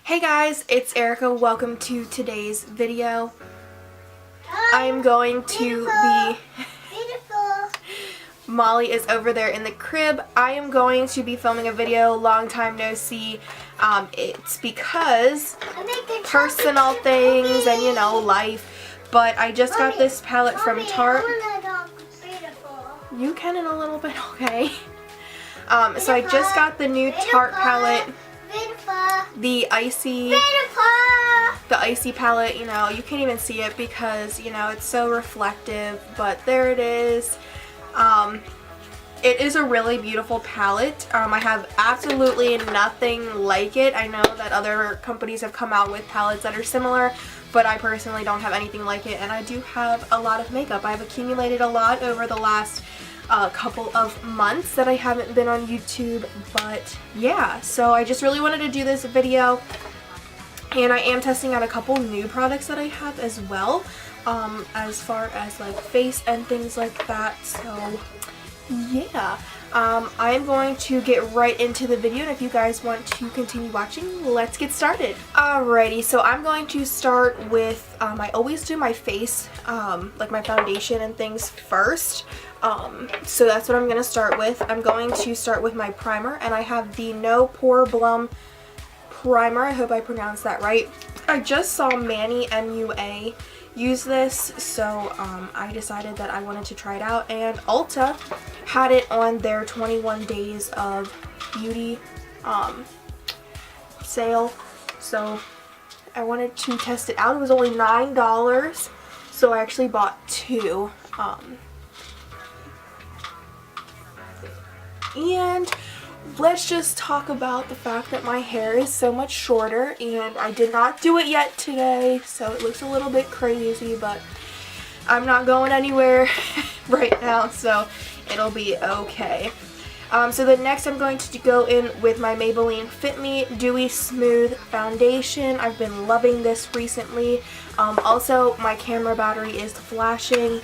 Hey guys, it's Erica. Welcome to today's video. I'm going to be... Molly is over there in the crib. I am going to be filming a video, long time no see. It's because personal things and, you know, life. But I just got this palette from Tarte. You can in a little bit, okay. So I just got the new Tarte palette. The icy palette, you know, you can't even see it because, you know, it's so reflective, but there it is. It is a really beautiful palette. I have absolutely nothing like it. I know that other companies have come out with palettes that are similar, but I personally don't have anything like it, and I do have a lot of makeup. I've accumulated a lot over the last couple of months that I haven't been on YouTube, but yeah, so I just really wanted to do this video, and I am testing out a couple new products that I have as well, as far as like face and things like that. So yeah, I am going to get right into the video, and if you guys want to continue watching, let's get started. Alrighty, so I'm going to start with, I always do my face, like my foundation and things first. So that's what I'm going to start with. I'm going to start with my primer, and I have the No Pore Blum primer. I hope I pronounced that right. I just saw Manny, MUA, use this, so I decided that I wanted to try it out, and Ulta had it on their 21 days of beauty sale, so I wanted to test it out. It was only $9, so I actually bought two. And let's just talk about the fact that my hair is so much shorter, and I did not do it yet today, so it looks a little bit crazy, but I'm not going anywhere right now, so it'll be okay. So the next I'm going to go in with my Maybelline Fit Me Dewy Smooth Foundation. I've been loving this recently. Also, my camera battery is flashing,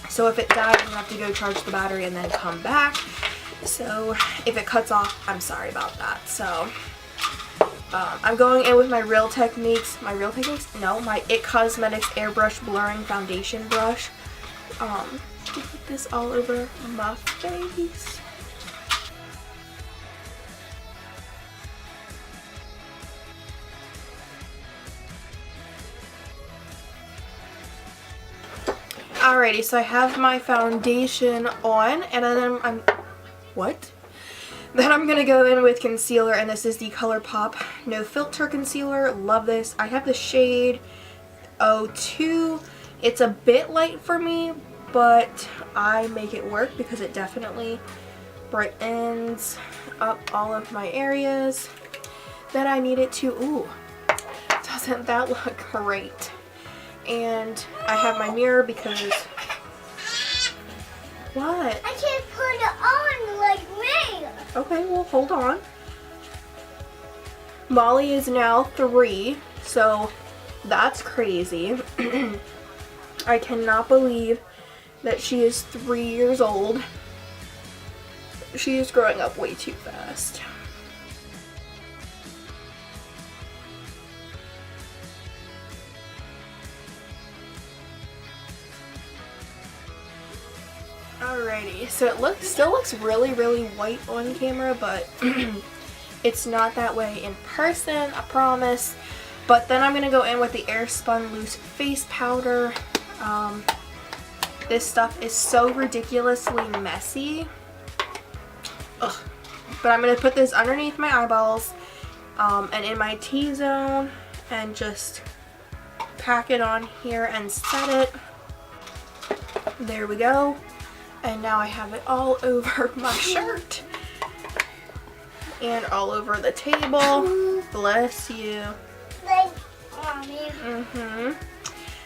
so if it dies, I'm going to have to go charge the battery and then come back. So if it cuts off, I'm sorry about that. So I'm going in with my my It Cosmetics Airbrush Blurring Foundation Brush. To put this all over my face. Alrighty, so I have my foundation on, and then Then I'm going to go in with concealer, and this is the ColourPop No Filter Concealer. Love this. I have the shade 02. It's a bit light for me, but I make it work because it definitely brightens up all of my areas that I need it to. Ooh, doesn't that look great? And I have my mirror because... What? I can't put it on like me. Okay, well, hold on. Molly is now 3, so that's crazy. I cannot believe that she is 3 years old. She is growing up way too fast. Alrighty, so it still looks really, really white on camera, but it's not that way in person, I promise. But then I'm going to go in with the Airspun Loose Face Powder. This stuff is so ridiculously messy. Ugh. But I'm going to put this underneath my eyeballs and in my T-zone and just pack it on here and set it. There we go. And now I have it all over my shirt and all over the table. Bless you. Thanks, Mommy.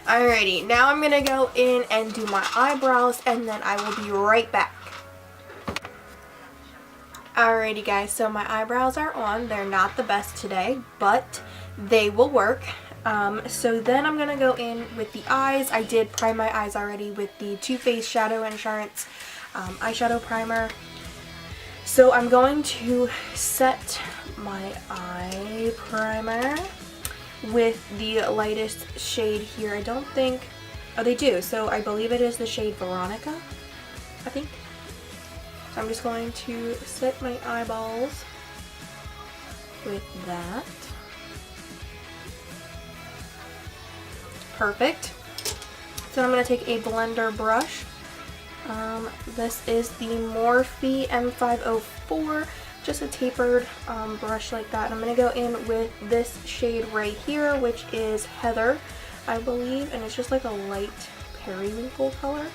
Alrighty, now I'm gonna go in and do my eyebrows, and then I will be right back. Alrighty guys, so my eyebrows are on. They're not the best today, but they will work. So then I'm going to go in with the eyes. I did prime my eyes already with the Too Faced Shadow Insurance eyeshadow primer. So I'm going to set my eye primer with the lightest shade here. I don't think, oh they do, so I believe it is the shade Veronica, I think. So I'm just going to set my eyeballs with that. Perfect. So I'm going to take a blender brush. This is the Morphe M504, just a tapered brush like that. And I'm going to go in with this shade right here, which is Heather, I believe, and it's just like a light periwinkle color,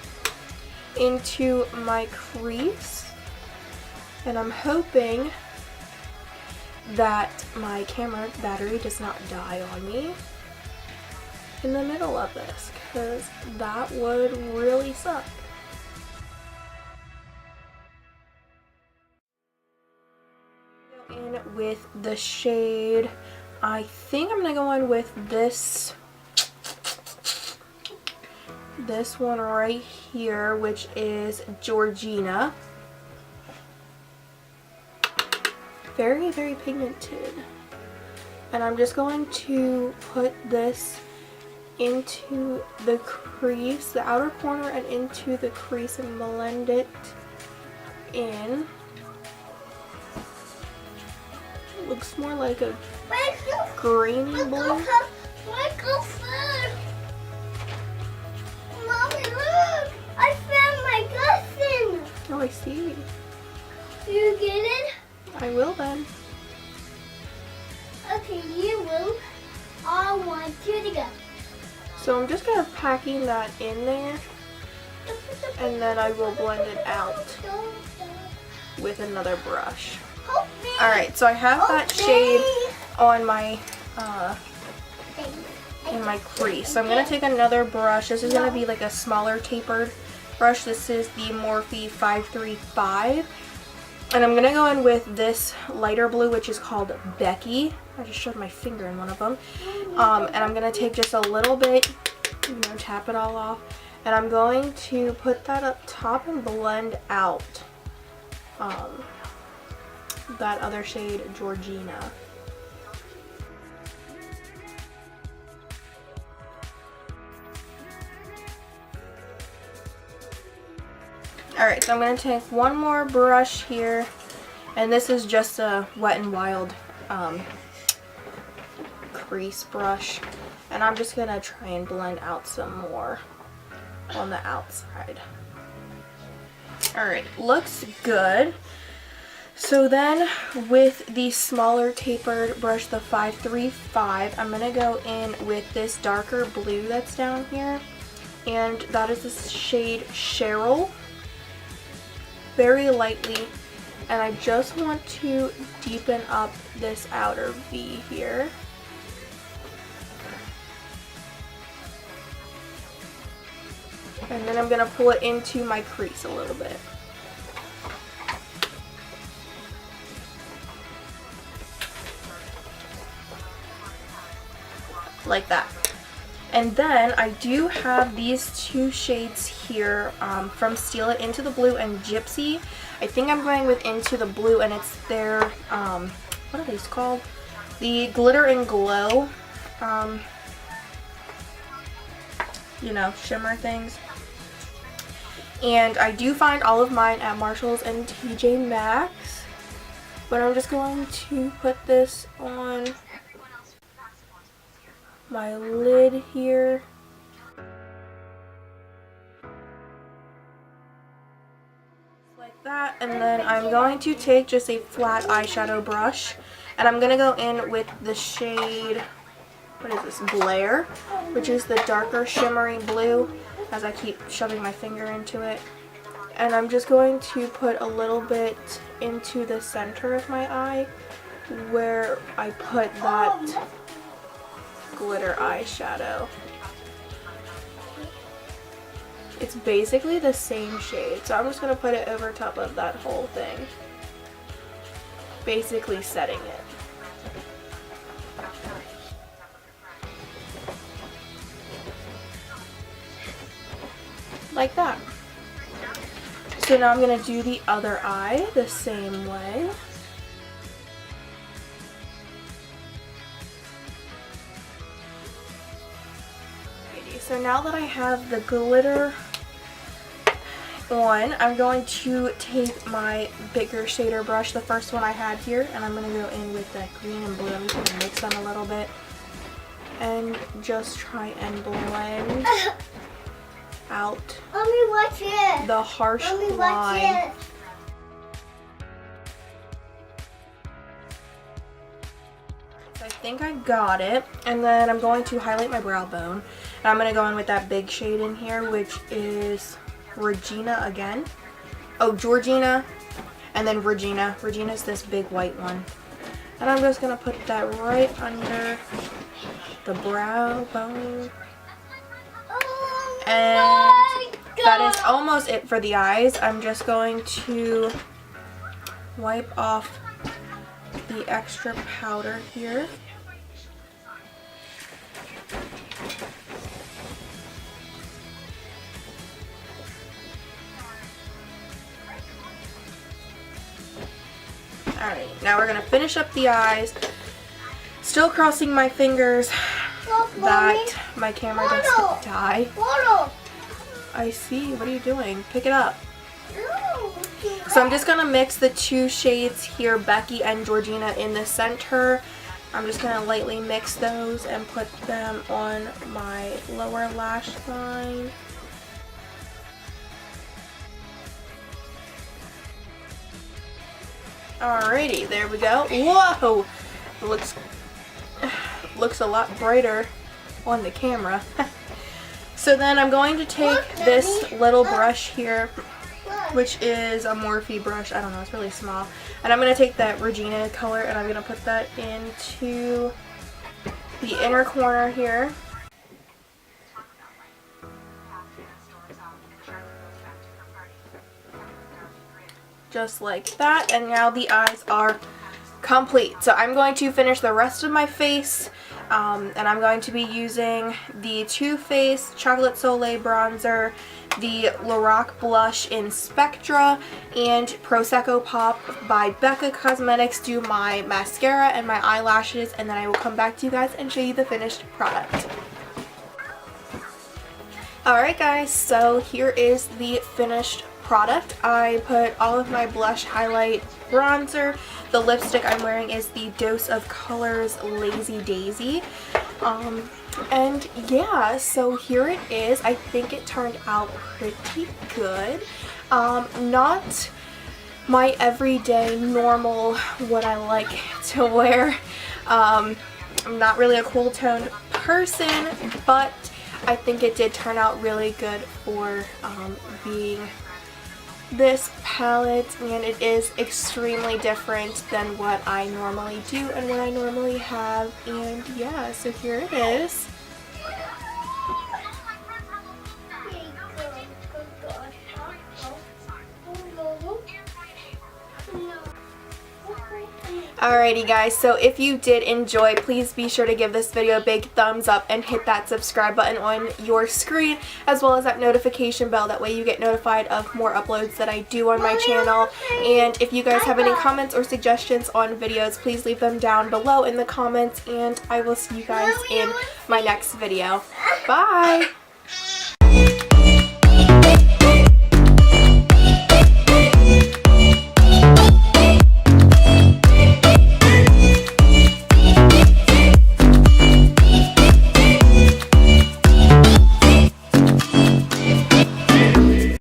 into my crease. And I'm hoping that my camera battery does not die on me in the middle of this, because that would really suck. Go in with the shade, I think I'm gonna go in with this one right here, which is Georgina. Very, very pigmented. And I'm just going to put this into the crease, the outer corner, and into the crease, and blend it in. It looks more like a grainy blue. Mommy, look! I found my cousin! Oh, I see. You get it? I will then. Okay, you will. I want you to go. So I'm just kind of packing that in there, and then I will blend it out with another brush. Alright, so I have that shade on my in my crease. So I'm going to take another brush. This is going to be like a smaller tapered brush. This is the Morphe 535. And I'm going to go in with this lighter blue, which is called Becky. I just showed my finger in one of them. And I'm going to take just a little bit, you know, tap it all off. And I'm going to put that up top and blend out that other shade, Georgina. Alright, so I'm going to take one more brush here, and this is just a Wet n Wild crease brush, and I'm just going to try and blend out some more on the outside. Alright, looks good. So then with the smaller tapered brush, the 535, I'm going to go in with this darker blue that's down here, and that is the shade Cheryl. Very lightly, and I just want to deepen up this outer V here. And then I'm going to pull it into my crease a little bit. Like that. And then I do have these two shades here from Steal It, Into the Blue and Gypsy. I think I'm going with Into the Blue, and it's their, what are these called? The Glitter and Glow, you know, shimmer things. And I do find all of mine at Marshall's and TJ Maxx. But I'm just going to put this on my lid here. Like that. And then I'm going to take just a flat eyeshadow brush, and I'm going to go in with the shade, what is this, Blair, which is the darker shimmery blue, as I keep shoving my finger into it. And I'm just going to put a little bit into the center of my eye where I put that glitter eyeshadow. It's basically the same shade, so I'm just going to put it over top of that whole thing, basically setting it. Like that. So now I'm going to do the other eye the same way. Alrighty, so now that I have the glitter on, I'm going to take my bigger shader brush, the first one I had here, and I'm going to go in with that green and blue. I'm just going to mix them a little bit and just try and blend out the harsh line. So I think I got it, and then I'm going to highlight my brow bone, and I'm going to go in with that big shade in here, which is Regina again. Oh, Georgina, and then Regina. Regina's this big white one. And I'm just going to put that right under the brow bone. And that is almost it for the eyes. I'm just going to wipe off the extra powder here. Alright, now we're going to finish up the eyes. Still crossing my fingers that my camera doesn't die. I see. What are you doing? Pick it up. So I'm just going to mix the two shades here, Becky and Georgina, in the center. I'm just going to lightly mix those and put them on my lower lash line. Alrighty, there we go. Whoa! Looks a lot brighter on the camera. So then I'm going to take this little brush here, which is a Morphe brush. I don't know, it's really small. And I'm going to take that Regina color and I'm going to put that into the inner corner here. Just like that, and now the eyes are complete. So I'm going to finish the rest of my face, and I'm going to be using the Too Faced Chocolate Soleil bronzer, the Lorac blush in Spectra, and Prosecco Pop by Becca Cosmetics do my mascara and my eyelashes, and then I will come back to you guys and show you the finished product. Alright guys, so here is the finished product. I put all of my blush, highlight, bronzer. The lipstick I'm wearing is the Dose of Colors Lazy Daisy. And yeah, so here it is. I think it turned out pretty good. Not my everyday normal what I like to wear. I'm not really a cool toned person, but I think it did turn out really good for being this palette, and it is extremely different than what I normally do and what I normally have. And yeah, so here it is. Alrighty guys, so if you did enjoy, please be sure to give this video a big thumbs up and hit that subscribe button on your screen, as well as that notification bell. That way you get notified of more uploads that I do on my channel. And if you guys have any comments or suggestions on videos, please leave them down below in the comments, and I will see you guys in my next video. Bye!